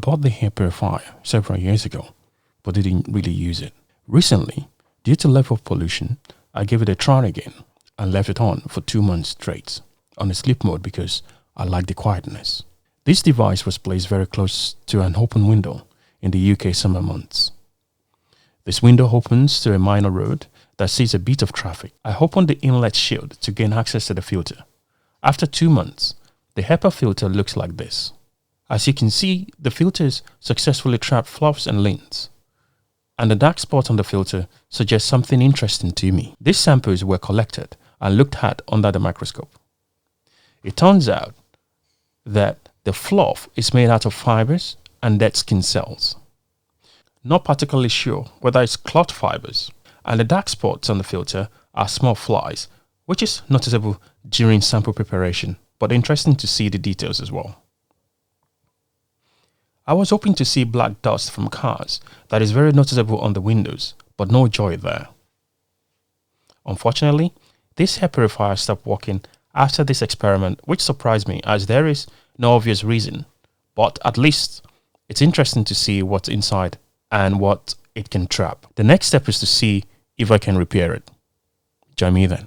bought the air purifier several years ago, but didn't really use it. Recently, due to level of pollution, I gave it a try again and left it on for 2 months straight on a sleep mode because I like the quietness. This device was placed very close to an open window in the UK summer months. This window opens to a minor road that sees a bit of traffic. I opened the inlet shield to gain access to the filter. After 2 months, the HEPA filter looks like this. As you can see, the filters successfully trap fluffs and lint, and the dark spot on the filter suggests something interesting to me. These samples were collected and looked at under the microscope. It turns out that the fluff is made out of fibers and dead skin cells. Not particularly sure whether it's cloth fibers, and the dark spots on the filter are small flies, which is noticeable during sample preparation, but interesting to see the details as well. I was hoping to see black dust from cars that is very noticeable on the windows, but no joy there. Unfortunately, this hair purifier stopped working after this experiment, which surprised me as there is no obvious reason, but at least it's interesting to see what's inside and what it can trap. The next step is to see if I can repair it. Join me then.